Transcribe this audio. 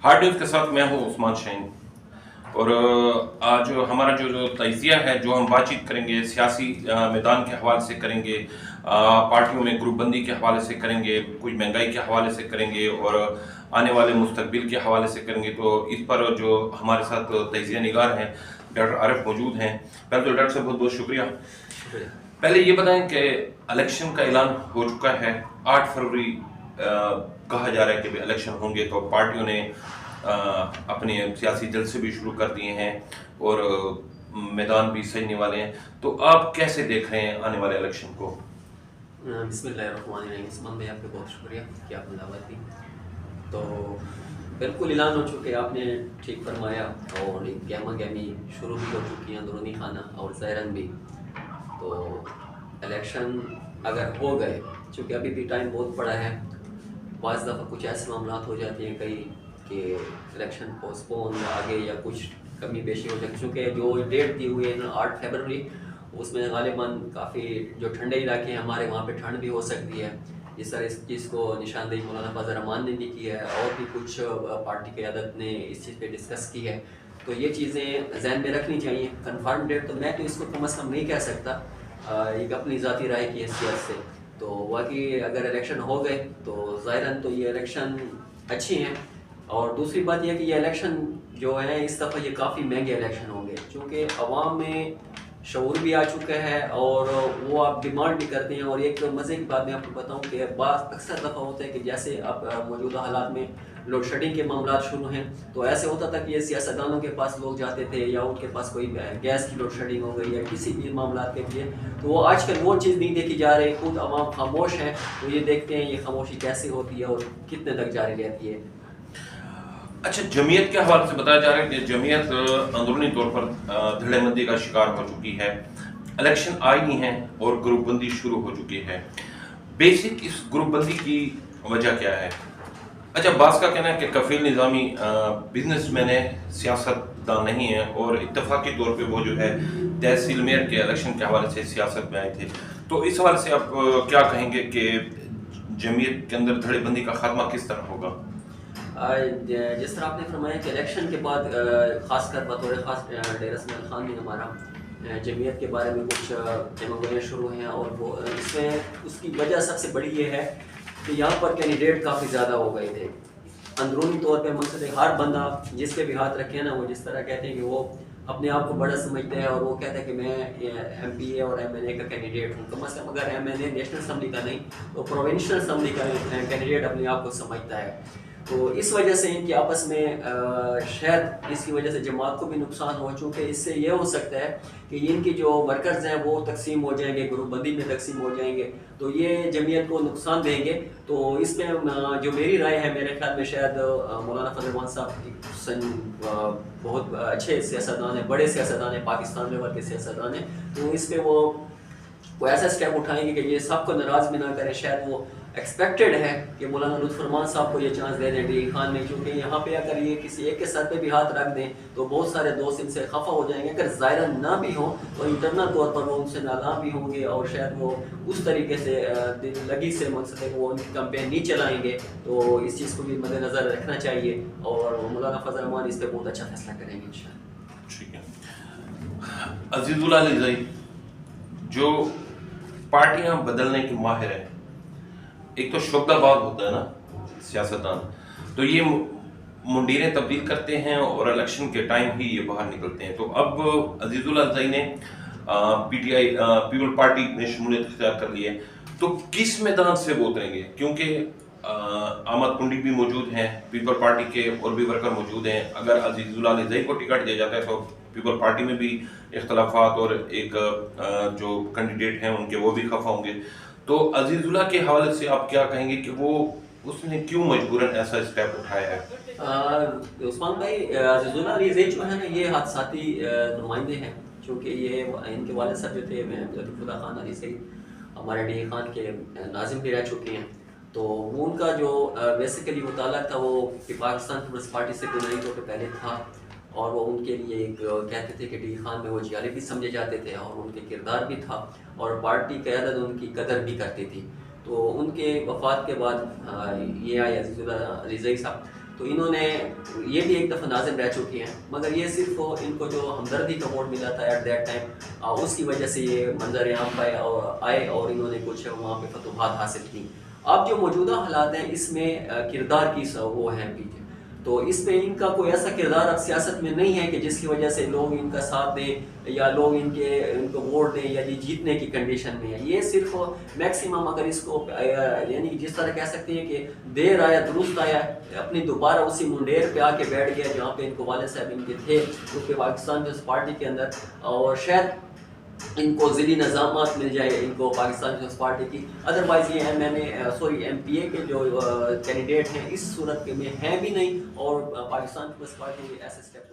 Hard news के साथ मैं हूं उस्मान शहीन। और आज हमारा जो तजिया है, जो हम बातचीत करेंगे सियासी मैदान के हवाले से करेंगे, पार्टियों में ग्रुपबंदी के हवाले से करेंगे, कुछ महंगाई के हवाले से करेंगे और आने वाले मुस्तकबिल के हवाले से करेंगे। तो इस पर जो हमारे साथ तजिया निगार हैं डॉक्टर आरिफ मौजूद हैं। पहले तो डॉक्टर साहब बहुत बहुत शुक्रिया। पहले ये बताएं कि इलेक्शन का ऐलान हो चुका है, 8 फरवरी कहा जा रहा है कि इलेक्शन होंगे। तो पार्टियों ने अपने सियासी जलसे भी शुरू कर दिए हैं और मैदान भी सजने वाले हैं। तो आप कैसे देख रहे हैं आने वाले इलेक्शन को? बिस्मिल्लाहिर्रहमानिर्रहीम। उस्मान भाई, आपका बहुत शुक्रिया कि आपने दावत दी। तो बिल्कुल ऐलान हो चुके, आपने ठीक फरमाया। और एक गहमा गहमी शुरू भी हो चुकी है अंदरूनी खाना और ज़ाहिरन भी। तो इलेक्शन अगर हो गए, चूँकि अभी भी टाइम बहुत पड़ा है, बाज़ दफ़ा कुछ ऐसे मामला हो जाते हैं कई कि इलेक्शन पोस्टपोन या आगे या कुछ कमी पेशी हो जाती है। चूँकि जो डेट दी हुई है ना 8 फरवरी, उसमें गालिबन काफ़ी जो ठंडे इलाके हैं हमारे, वहाँ पे ठंड भी हो सकती है। इस तरह इस चीज़ को निशानदेही मौलाना फजल रहमान ने भी की है और भी कुछ पार्टी क़यादत ने इस चीज़ पे डिस्कस की है। तो ये चीज़ें जहन में रखनी चाहिए। कन्फर्म डेट तो मैं तो इसको कम अज़ कम नहीं कह सकता, एक अपनी ज़ाती राय की हैसियत से। तो बाकी अगर इलेक्शन हो गए तो ज़ाहिरन तो ये इलेक्शन अच्छी हैं। और दूसरी बात यह कि ये इलेक्शन जो है इस दफ़ा ये काफ़ी महंगे इलेक्शन होंगे, चूँकि अवाम में शऊर भी आ चुका है और वो आप डिमांड भी करते हैं। और एक मज़े की बात मैं आपको बताऊं कि अक्सर दफ़ा होता है कि जैसे अब मौजूदा हालात में लोड शेडिंग के मामला शुरू हैं, तो ऐसे होता था कि ये सियासतदानों के पास लोग जाते थे या उनके पास कोई गैस की लोड शेडिंग हो गई या किसी भी मामला के लिए, तो वो आजकल वो चीज़ नहीं देखी जा रही। खुद अवाम खामोश हैं, तो ये देखते हैं ये खामोशी कैसे होती है और कितने तक जारी रहती है। अच्छा, जमीयत के हवाले से बताया जा रहा है कि जमीयत अंदरूनी तौर पर धड़ेबंदी का शिकार हो चुकी है। इलेक्शन आए ही हैं और ग्रुपबंदी शुरू हो चुकी है। बेसिक इस ग्रुपबंदी की वजह क्या है? अच्छा, बास का कहना है कि कफील निज़ामी बिजनेसमैन है, सियासतदान नहीं है और इत्तफाकी तौर पे वो जो है तहसील मेयर के इलेक्शन के हवाले से सियासत में आए थे। तो इस हवाले से आप क्या कहेंगे कि जमीयत के अंदर धड़ेबंदी का खात्मा किस तरह होगा? जिस तरह आपने फरमाया कि इलेक्शन के बाद ख़ासकर बतौर ख़ास डेरा इस्माइल खान ने हमारा जमीयत के बारे में कुछ एमओए शुरू हैं। और वो इसमें उसकी वजह सबसे बड़ी ये है कि यहाँ पर कैंडिडेट काफ़ी ज़्यादा हो गए थे। अंदरूनी तौर पे मकसद है हर बंदा जिस पे भी हाथ रखे ना, वो जिस तरह कहते हैं कि वो अपने आप को बड़ा समझते हैं और वो कहते हैं कि मैं MPA और MNA का कैंडिडेट हूँ। कम अज़ कम अगर MNA नेशनल असम्बली का नहीं तो प्रोविंशियल असम्बली का कैंडिडेट अपने आप को समझता है। तो इस वजह से इनकी आपस में शायद इसकी वजह से जमात को भी नुकसान हो, चूँकि इससे ये हो सकता है कि इनकी जो वर्कर्स हैं वो तकसीम हो जाएंगे, ग्रुपबंदी में तकसीम हो जाएंगे, तो ये जमीयत को नुकसान देंगे। तो इसमें जो मेरी राय है, मेरे ख्याल में शायद मौलाना फजल रहमान साहब बहुत अच्छे सियासतदान हैं, बड़े सियासतदान हैं, पाकिस्तान लेवल के सियासतदान हैं। तो इस पर वो ऐसा स्टेप उठाएंगे कि ये सबको नाराज़ भी ना करें। शायद वो एक्सपेक्टेड है कि मौलाना लुत्फ़ुर रहमान साहब को ये चांस दे दें डी खान में, क्योंकि यहाँ पे अगर ये किसी एक के सर पे भी हाथ रख दें तो बहुत सारे दोस्त इनसे खफा हो जाएंगे। अगर ज़ाहिरन ना भी हो तो इंटरनल तौर पर वो उनसे नाला भी होंगे और शायद वो उस तरीके से दिल लगी से मकसद है कि वो उनकी कैंपेन नहीं चलाएंगे। तो इस चीज़ को भी मद्देनज़र रखना चाहिए और मौलाना फजल रहमान इस पर बहुत अच्छा फैसला करेंगे इंशाअल्लाह। ठीक है। अजीजुल अली जो पार्टियां बदलने की माहिर है, एक तो शोबदाबाद होता है ना सियासतदान, तो ये मुंडीरें तब्दील करते हैं और इलेक्शन के टाइम ही ये बाहर निकलते हैं। तो अब अजीजुल अज़ई ने PTI पीपल पार्टी में शमूलियत इख्तियार कर ली है, तो किस मैदान से वो उतरेंगे? क्योंकि अहमद कुंडी भी मौजूद हैं, पीपल पार्टी के और भी वर्कर मौजूद हैं। अगर अजीजुल अज़ई को टिकट दिया जाता है तो पीपल पार्टी में भी इख्तलाफात और एक जो कैंडिडेट हैं उनके वो भी खफा होंगे। तो अजीजुल्लाह के हवाले से आप क्या कहेंगे कि वो उसने क्यों मजबूरन ऐसा स्टेप उठाया है? उस्मान भाई, अजीजुल्लाह अली जो है ना, ये हादसाती नुमाइंदे हैं, क्योंकि ये इनके वालिद साहब जो थे लुत्फ़ुल्लाह खान अली सईद हमारे डी खान के नाजिम भी रह चुके हैं। तो वो उनका जो बेसिकली मुताल्लक था वो पाकिस्तान पीपल्स पार्टी से बुनियादी तौर पर पहले था और वो उनके लिए एक कहते थे कि डी खान में वो जियाली भी समझे जाते थे और उनके किरदार भी था और पार्टी क़यादत उनकी कदर भी करती थी। तो उनके वफ़ात के बाद ये आए अजीजुल्लाह अली साहब। तो इन्होंने ये भी एक दफ़ा नाज़िम रह चुकी हैं, मगर ये सिर्फ इनको जो हमदर्दी का वोट मिला था एट दैट टाइम, उसकी वजह से ये मंजर आम पर आए और इन्होंने कुछ वहाँ पे फतूहात हासिल की। अब जो मौजूदा हालात हैं इसमें किरदार की वो हैं पीछे, तो इस पे इनका कोई ऐसा किरदार अब सियासत में नहीं है कि जिसकी वजह से लोग इनका साथ दें या लोग इनको वोट दें या ये जीतने की कंडीशन में है। ये सिर्फ मैक्सिमम अगर इसको यानी जिस तरह कह सकते हैं कि देर आया दुरुस्त आया, अपनी दोबारा उसी मुंडेर पे आके बैठ गया जहाँ पे इनको वाले साहब इनके थे उसके पाकिस्तान पीपल्स पार्टी के अंदर, और शायद इनको ज़िली निज़ामात मिल जाए इनको पाकिस्तान पीपल्स पार्टी की। अदरवाइज़ ये MPA के जो कैंडिडेट हैं इस सूरत के में हैं भी नहीं, और पाकिस्तान पीपल्स पार्टी ऐसे स्टेप